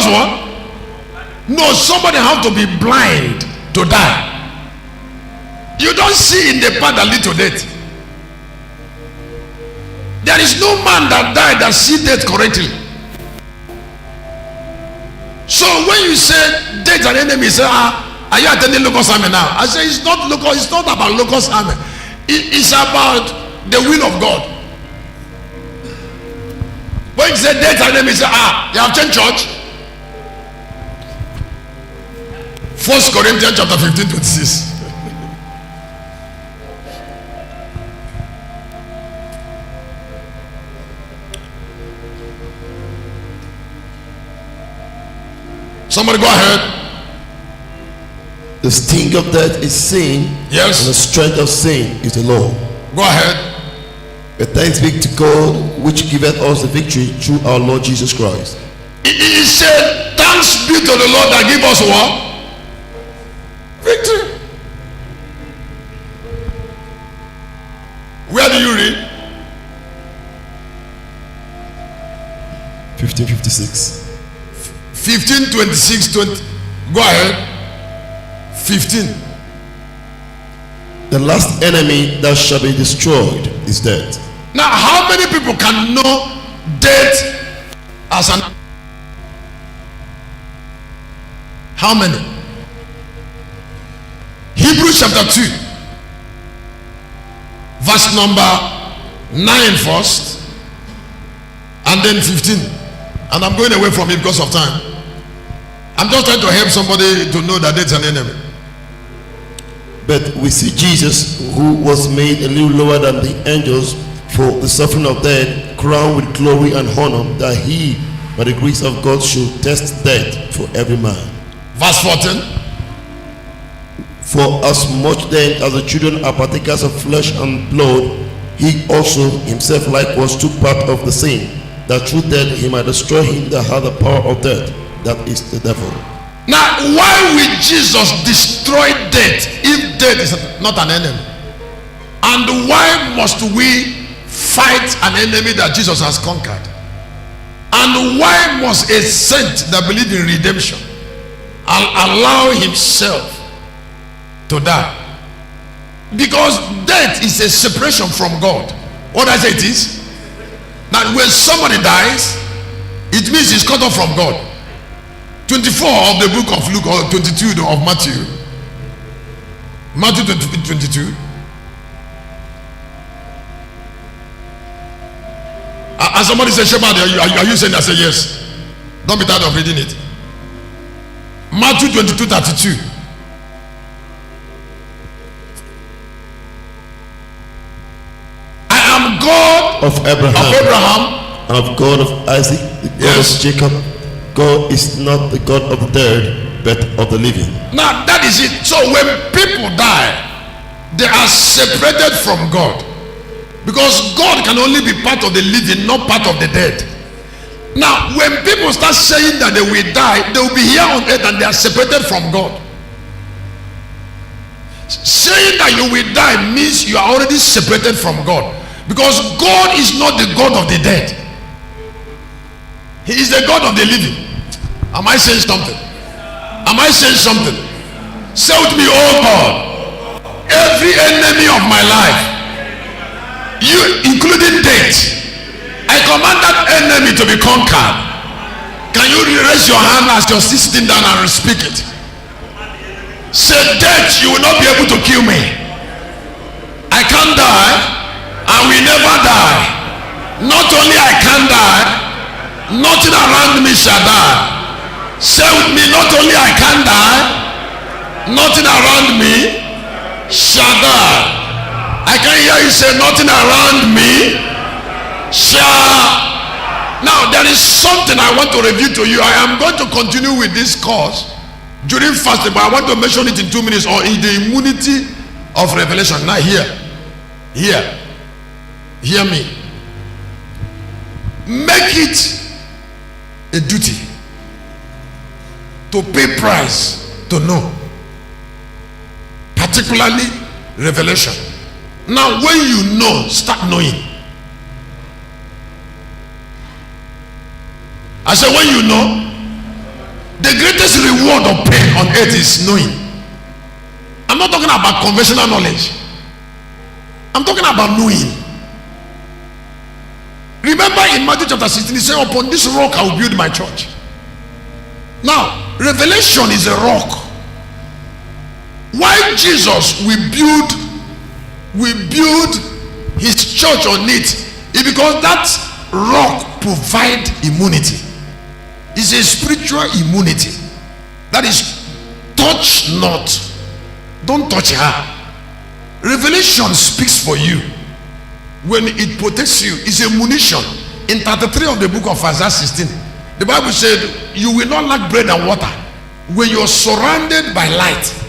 us what? No, somebody have to be blind to die. You don't see in the path that lead to death. There is no man that died that see death correctly. So when you say death and enemy, say, are you attending locust army now? I say it's not local. It's not about locust army. It's about the will of God. When you say death and enemy, say, you have changed church. 1 Corinthians chapter 15:26. Somebody go ahead. The sting of death is sin. Yes. And the strength of sin is the law. Go ahead. But thanks be to God, which giveth us the victory through our Lord Jesus Christ. He said, thanks be to the Lord that give us what? Victory. Where do you read? 15:56. 15:26, 20. Go ahead. 15. The last enemy that shall be destroyed is death. Now, how many people can know death as an? How many? Hebrews chapter 2, verse number 9 first, and then 15. And I'm going away from it because of time. I'm just trying to help somebody to know that it's an enemy. But we see Jesus, who was made a little lower than the angels for the suffering of death, crowned with glory and honor, that he, by the grace of God, should test death for every man. Verse 14. For as much then as the children are partakers of flesh and blood, he also himself likewise took part of the same, that through death he might destroy him that had the power of death, that is the devil. Now, why will Jesus destroy death if death is not an enemy? And why must we fight an enemy that Jesus has conquered? And why must a saint that believes in redemption allow himself to die? Because death is a separation from God. What I say it is? Now, when somebody dies, it means he's cut off from God. 24 of the book of Luke, or 22 of Matthew. Matthew 22. And somebody said, Shepherd, are you saying that? I say yes. Don't be tired of reading it. Matthew 22:32. I am God of Abraham, and of God of Isaac, the God of Jacob. God is not the God of the dead, but of the living. Now that is it. So when people die, they are separated from God, because God can only be part of the living, not part of the dead. Now when people start saying that they will die, they will be here on earth and they are separated from God. Saying that you will die means you are already separated from God, because God is not the God of the dead. He is the God of the living. Am I saying something? Am I saying something? Say with me, oh God, every enemy of my life, you including death, I command that enemy to be conquered. Can you raise your hand as you're sitting down and speak it? Say, death, you will not be able to kill me. I can't die and will never die. Not only I can't die, nothing around me shall die. Say with me, not only I can die, nothing around me shall die. I can hear you say, nothing around me shall. Now there is something I want to review to you. I am going to continue with this course during fasting, but I want to mention it in 2 minutes, or in the immunity of revelation. Now hear me. Make it a duty to pay price to know, particularly revelation. Now when you know, start knowing. I said when you know, greatest reward of pain on earth is knowing. I'm not talking about conventional knowledge. I'm talking about knowing. Remember in Matthew chapter 16, he said, upon this rock I will build my church. Now, revelation is a rock. Why Jesus will build his church on it is because that rock provide immunity. It's a spiritual immunity. That is, touch not. Don't touch her. Revelation speaks for you. When it protects you, it's a munition. In 33 of the book of Isaiah 16, the Bible said, you will not lack bread and water when you're surrounded by light.